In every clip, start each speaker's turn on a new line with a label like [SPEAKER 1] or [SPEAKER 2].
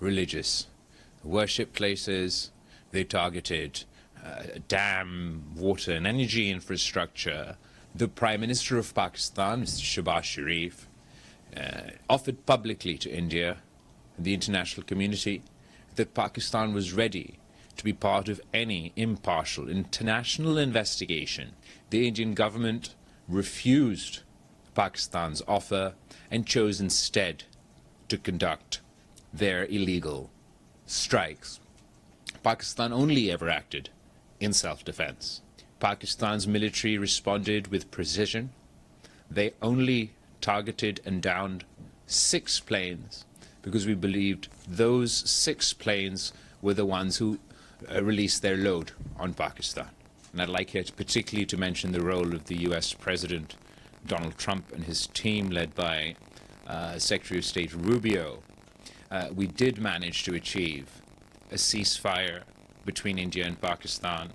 [SPEAKER 1] Religious worship places, they targeted dam, water and energy infrastructure. The Prime Minister of Pakistan, Mr. Shehbaz Sharif, offered publicly to India and the international community that Pakistan was ready to be part of any impartial international investigation. The Indian government refused Pakistan's offer and chose instead to conduct their illegal strikes. Pakistan only ever acted in self-defense. Pakistan's military responded with precision. They only targeted and downed 6 planes because we believed those 6 planes were the ones who released their load on Pakistan. And I'd like here particularly to mention the role of the US President Donald Trump and his team led by Secretary of State Rubio. We did manage to achieve a ceasefire between India and Pakistan.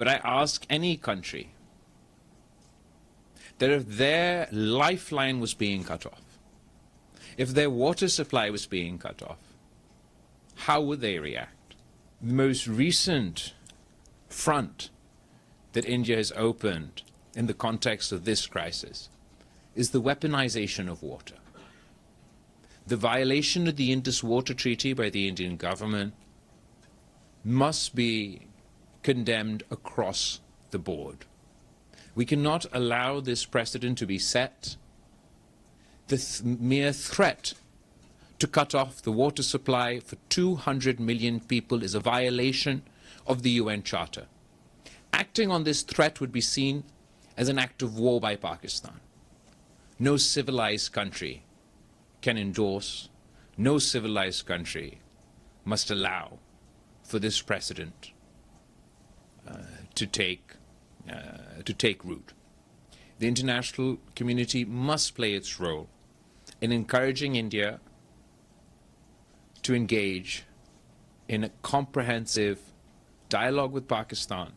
[SPEAKER 1] But I ask any country that if their lifeline was being cut off, if their water supply was being cut off, how would they react? The most recent front that India has opened in the context of this crisis is the weaponization of water. The violation of the Indus Water Treaty by the Indian government must be condemned across the board. We cannot allow this precedent to be set. The mere threat to cut off the water supply for 200 million people is a violation of the UN Charter. Acting on this threat would be seen as an act of war by Pakistan. No civilized country can endorse, no civilized country must allow for this precedent to take root. The international community must play its role in encouraging India to engage in a comprehensive dialogue with Pakistan.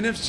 [SPEAKER 2] NFC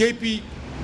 [SPEAKER 2] KP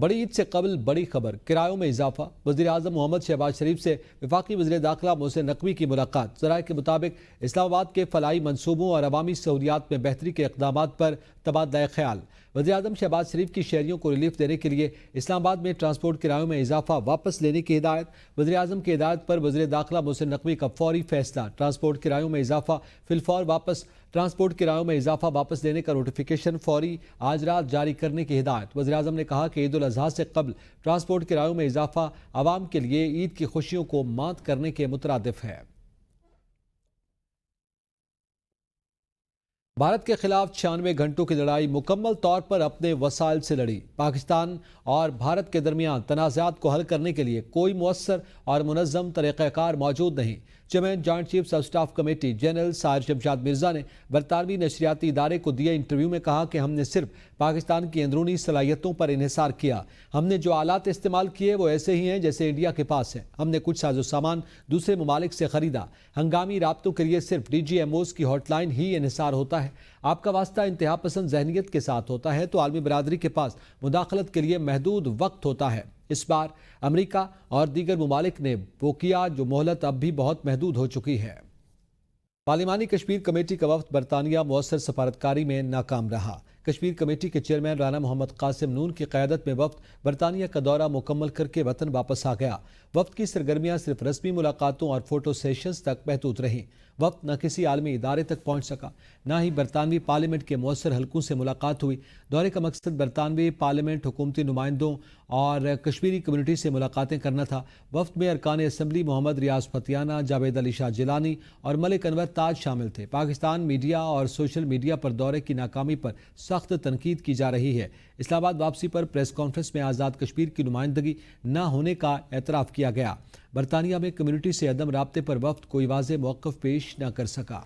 [SPEAKER 3] بڑی عید سے قبل بڑی خبر، کرایوں میں اضافہ۔ وزیر اعظم محمد شہباز شریف سے وفاقی وزیر داخلہ محسن نقوی کی ملاقات۔ ذرائع کے مطابق اسلام آباد کے فلاحی منصوبوں اور عوامی سہولیات میں بہتری کے اقدامات پر تبادلہ خیال۔ وزیر اعظم شہباز شریف کی شہریوں کو ریلیف دینے کے لیے اسلام آباد میں ٹرانسپورٹ کرایوں میں اضافہ واپس لینے کی ہدایت۔ وزیر اعظم کی ہدایت پر وزیر داخلہ محسن نقوی کا فوری فیصلہ، ٹرانسپورٹ کرایوں میں اضافہ فی الفور واپس۔ ٹرانسپورٹ کرایوں میں اضافہ واپس لینے کا نوٹیفیکیشن فوری آج رات جاری کرنے کی ہدایت۔ وزیر اعظم نے کہا کہ عید الاضحیٰ سے قبل ٹرانسپورٹ کرایوں میں اضافہ عوام کے لیے عید کی خوشیوں کو مات کرنے کے مترادف ہے۔ بھارت کے خلاف 96 گھنٹوں کی لڑائی مکمل طور پر اپنے وسائل سے لڑی۔ پاکستان اور بھارت کے درمیان تنازعات کو حل کرنے کے لیے کوئی مؤثر اور منظم طریقہ کار موجود نہیں۔ Chairman joint chiefs of staff committee general Sahir Shamshad Mirza نے برطانوی نشریاتی ادارے کو دیے انٹرویو میں کہا کہ ہم نے صرف پاکستان کی اندرونی صلاحیتوں پر انحصار کیا۔ ہم نے جو آلات استعمال کیے وہ ایسے ہی ہیں جیسے انڈیا کے پاس ہیں۔ ہم نے کچھ ساز و سامان دوسرے ممالک سے خریدا۔ ہنگامی رابطوں کے لیے صرف ڈی جی ایم اوز کی ہاٹ لائن ہی انحصار ہوتا ہے۔ آپ کا واسطہ انتہا پسند ذہنیت کے ساتھ ہوتا ہے تو عالمی برادری کے پاس مداخلت کے لیے محدود وقت ہوتا ہے۔ اس بار امریکہ اور دیگر ممالک نے وہ کیا جو مہلت اب بھی بہت محدود ہو چکی ہے۔ پارلیمانی کشمیر کمیٹی کا وفد برطانیہ مؤثر سفارتکاری میں ناکام رہا۔ کشمیر کمیٹی کے چیئرمین رانا محمد قاسم نون کی قیادت میں وفد برطانیہ کا دورہ مکمل کر کے وطن واپس آ گیا۔ وفد کی سرگرمیاں صرف رسمی ملاقاتوں اور فوٹو سیشنز تک محدود رہیں۔ وفد نہ کسی عالمی ادارے تک پہنچ سکا، نہ ہی برطانوی پارلیمنٹ کے مؤثر حلقوں سے ملاقات ہوئی۔ دورے کا مقصد برطانوی پارلیمنٹ، حکومتی نمائندوں اور کشمیری کمیونٹی سے ملاقاتیں کرنا تھا۔ وفد میں ارکان اسمبلی محمد ریاض فتیانہ، جاوید علی شاہ جیلانی اور ملک انور تاج شامل تھے۔ پاکستان میڈیا اور سوشل میڈیا پر دورے کی ناکامی پر سخت تنقید کی جا رہی ہے۔ اسلام آباد واپسی پر پریس کانفرنس میں آزاد کشمیر کی نمائندگی نہ ہونے کا اعتراف کیا گیا۔ برطانیہ میں کمیونٹی سے عدم رابطے پر وفد کوئی واضح موقف پیش نہ کر سکا۔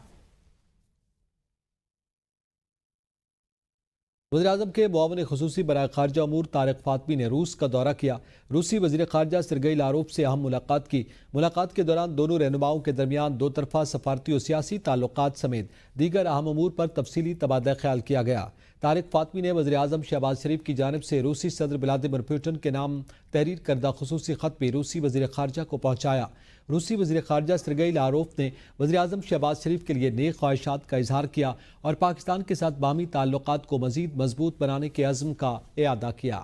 [SPEAKER 3] وزیراعظم کے معاون خصوصی برائے خارجہ امور طارق فاطمی نے روس کا دورہ کیا۔ روسی وزیر خارجہ سرگئی لاروف سے اہم ملاقات کی۔ ملاقات کے دوران دونوں رہنماؤں کے درمیان دو طرفہ سفارتی و سیاسی تعلقات سمیت دیگر اہم امور پر تفصیلی تبادلہ خیال کیا گیا۔ طارق فاطمی نے وزیر اعظم شہباز شریف کی جانب سے روسی صدر ولادیمیر پوٹن کے نام تحریر کردہ خصوصی خط بھی روسی وزیر خارجہ کو پہنچایا۔ روسی وزیر خارجہ سرگئی لاروف نے وزیر اعظم شہباز شریف کے لیے نیک خواہشات کا اظہار کیا اور پاکستان کے ساتھ باہمی تعلقات کو مزید مضبوط بنانے کے عزم کا اعادہ کیا۔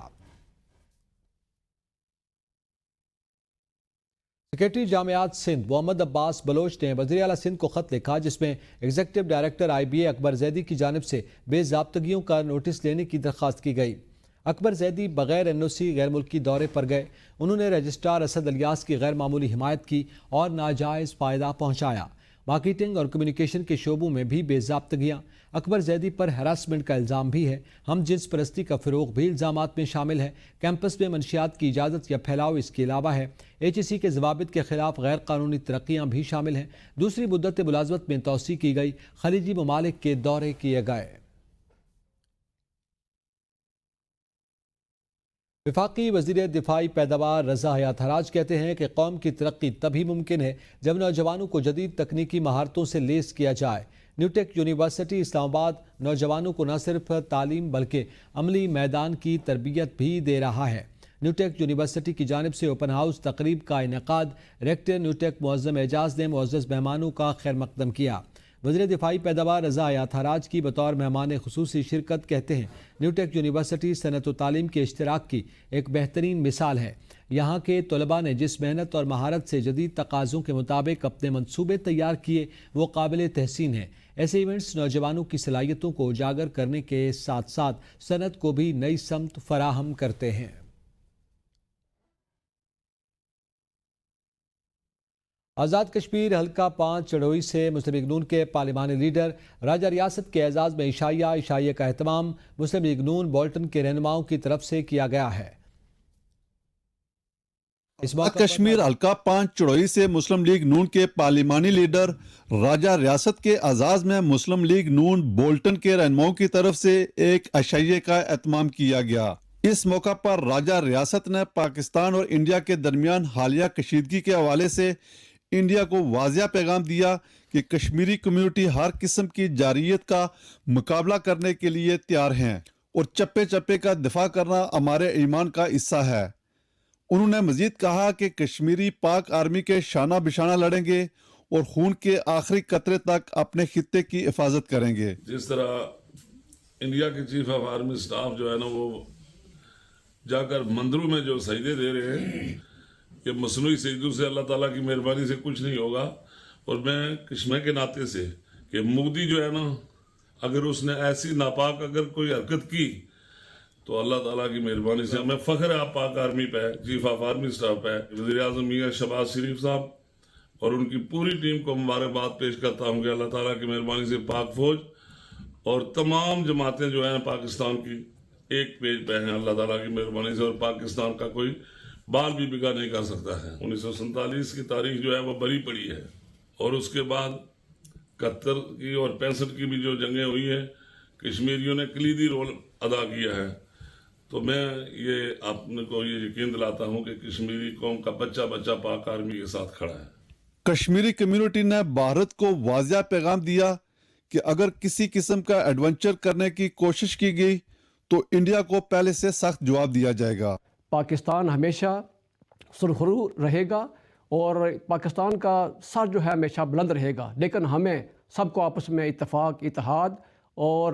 [SPEAKER 3] سیکریٹری جامعات سندھ محمد عباس بلوچ نے وزیر اعلیٰ سندھ کو خط لکھا جس میں ایگزیکٹو ڈائریکٹر آئی بی اے اکبر زیدی کی جانب سے بے ضابطگیوں کا نوٹس لینے کی درخواست کی گئی۔ اکبر زیدی بغیر این او سی غیر ملکی دورے پر گئے۔ انہوں نے رجسٹرار اسد الیاس کی غیر معمولی حمایت کی اور ناجائز فائدہ پہنچایا۔ مارکیٹنگ اور کمیونیکیشن کے شعبوں میں بھی بے ضابطگیاں۔ اکبر زیدی پر ہراسمنٹ کا الزام بھی ہے۔ ہم جنس پرستی کا فروغ بھی الزامات میں شامل ہے۔ کیمپس میں منشیات کی اجازت یا پھیلاؤ اس کے علاوہ ہے۔ ایچ ای سی کے ضوابط کے خلاف غیر قانونی ترقیاں بھی شامل ہیں۔ دوسری مدت ملازمت میں توسیع کی گئی۔ خلیجی ممالک کے دورے کیے گئے۔ وفاقی وزیر دفاعی پیداوار رضا حیات حراج کہتے ہیں کہ قوم کی ترقی تبھی ممکن ہے جب نوجوانوں کو جدید تکنیکی مہارتوں سے لیس کیا جائے۔ نیو ٹیک یونیورسٹی اسلام آباد نوجوانوں کو نہ صرف تعلیم بلکہ عملی میدان کی تربیت بھی دے رہا ہے۔ نیو ٹیک یونیورسٹی کی جانب سے اوپن ہاؤس تقریب کا انعقاد۔ ریکٹر نیو ٹیک معظم اعجاز نے معزز مہمانوں کا خیر مقدم کیا۔ وزیر دفاعی پیداوار رضا حیات حراج کی بطور مہمان خصوصی شرکت کہتے ہیں نیو ٹیک یونیورسٹی صنعت و تعلیم کے اشتراک کی ایک بہترین مثال ہے۔ یہاں کے طلباء نے جس محنت اور مہارت سے جدید تقاضوں کے مطابق اپنے منصوبے تیار کیے وہ قابل تحسین ہے۔ ایسے ایونٹس نوجوانوں کی صلاحیتوں کو اجاگر کرنے کے ساتھ ساتھ صنعت کو بھی نئی سمت فراہم کرتے ہیں۔ آزاد کشمیر حلقہ 5 چڑوئی سے مسلم لیگ نون کے پارلیمانی لیڈر راجہ ریاست کے اعزاز میں عشائیہ کا اہتمام مسلم لیگ نون بولٹن کے رہنماؤں کی طرف سے کیا گیا ہے۔ اس موقع
[SPEAKER 4] کشمیر حلقہ 5 چڑوئی سے مسلم لیگ نون کے پارلیمانی لیڈر راجہ ریاست کے اعزاز میں مسلم لیگ نون بولٹن کے رہنماؤں کی طرف سے ایک عشائیہ کا اہتمام کیا گیا۔ اس موقع پر راجہ ریاست نے پاکستان اور انڈیا کے درمیان حالیہ کشیدگی کے حوالے سے انڈیا کو واضح پیغام دیا کہ کشمیری کمیونٹی ہر قسم کی جارحیت کا مقابلہ کرنے کے لیے تیار ہیں۔ اور چپے چپے کا دفاع کرنا ہمارے ایمان کا حصہ ہے۔ انہوں نے مزید کہا کہ کشمیری پاک آرمی کے شانہ بشانہ لڑیں گے اور خون کے آخری قطرے تک اپنے خطے کی حفاظت کریں گے۔
[SPEAKER 5] جس طرح انڈیا کے چیف آف آرمی سٹاف جو ہے نا وہ جا کر مندروں میں جو سجدے دے رہے ہیں کہ مصنوعی سجدوں سے اللہ تعالیٰ کی مہربانی سے کچھ نہیں ہوگا، اور میں کشمیر کے ناطے سے کہ مودی جو ہے نا اگر اس نے ایسی ناپاک اگر کوئی حرکت کی تو اللہ تعالیٰ کی مہربانی سے ہمیں فخر ہے آپ پاک آرمی پہ، چیف آف آرمی سٹاف پہ، وزیر اعظم میاں شہباز شریف صاحب اور ان کی پوری ٹیم کو مبارکباد پیش کرتا ہوں کہ اللہ تعالیٰ کی مہربانی سے پاک فوج اور تمام جماعتیں جو ہیں پاکستان کی ایک پیج پہ ہیں اللہ تعالیٰ کی مہربانی سے، اور پاکستان کا کوئی بال بھی بگا نہیں کر سکتا ہے۔ 1947 کی تاریخ جو ہے وہ بری پڑی ہے، اور اس کے بعد 71 کی اور 65 کی بھی جو جنگیں ہوئی ہیں کشمیریوں نے کلیدی رول ادا کیا ہے۔ تو میں یہ آپ کو یہ یقین دلاتا ہوں کہ کشمیری قوم کا بچہ بچہ پاک آرمی کے ساتھ کھڑا ہے۔
[SPEAKER 4] کشمیری کمیونٹی نے بھارت کو واضح پیغام دیا کہ اگر کسی قسم کا ایڈونچر کرنے کی کوشش کی گئی تو انڈیا کو پہلے سے سخت جواب دیا جائے گا۔
[SPEAKER 6] پاکستان ہمیشہ سرخرو رہے گا اور پاکستان کا سر جو ہے ہمیشہ بلند رہے گا، لیکن ہمیں سب کو آپس میں اتفاق، اتحاد اور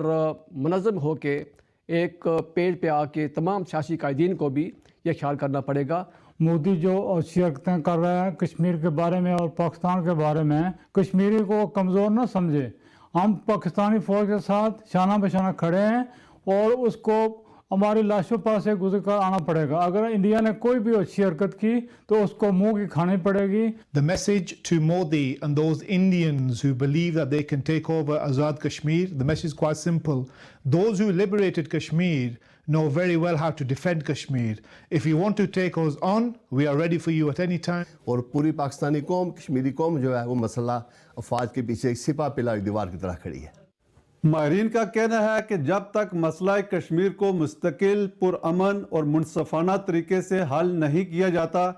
[SPEAKER 6] منظم ہو کے ایک پیج پہ آ کے تمام سیاسی قائدین کو بھی یہ خیال کرنا پڑے گا۔
[SPEAKER 7] مودی جو حرکتیں کر رہے ہیں کشمیر کے بارے میں اور پاکستان کے بارے میں، کشمیری کو کمزور نہ سمجھے۔ ہم پاکستانی فوج کے ساتھ شانہ بشانہ کھڑے ہیں اور اس کو ہماری لاشوں پر سے گزر کر آنا پڑے گا۔ اگر انڈیا نے کوئی بھی اچھی حرکت کی تو اس کو منہ کی کھانی پڑے گی۔
[SPEAKER 8] The message to Modi and those Indians who believe that they can take over Azad Kashmir, the message is quite simple. Those who liberated Kashmir know very well how to defend Kashmir. If you want to take us on, we are ready for you at any time.
[SPEAKER 9] اور پوری پاکستانی قوم، کشمیری قوم جو ہے وہ مسلح افواج کے پیچھے ایک سپہ پلا ایک دیوار کی طرح کھڑی ہے۔
[SPEAKER 4] ماہرین کا کہنا ہے کہ جب تک مسئلہ کشمیر کو مستقل، پرامن اور منصفانہ طریقے سے حل نہیں کیا جاتا،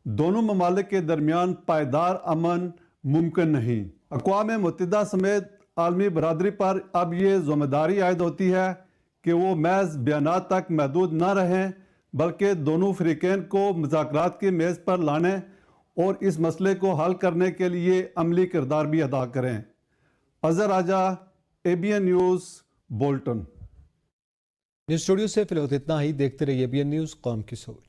[SPEAKER 4] دونوں ممالک کے درمیان پائیدار امن ممکن نہیں۔ اقوام متحدہ سمیت عالمی برادری پر اب یہ ذمہ داری عائد ہوتی ہے کہ وہ محض بیانات تک محدود نہ رہیں، بلکہ دونوں فریقین کو مذاکرات کی میز پر لانے اور اس مسئلے کو حل کرنے کے لیے عملی کردار بھی ادا کریں۔ اظہر راجہ، ABN news, Bolton.
[SPEAKER 3] News studio سے فی الوقت اتنا ہی۔ دیکھتے رہیے ABN نیوز، قوم کی سوچ۔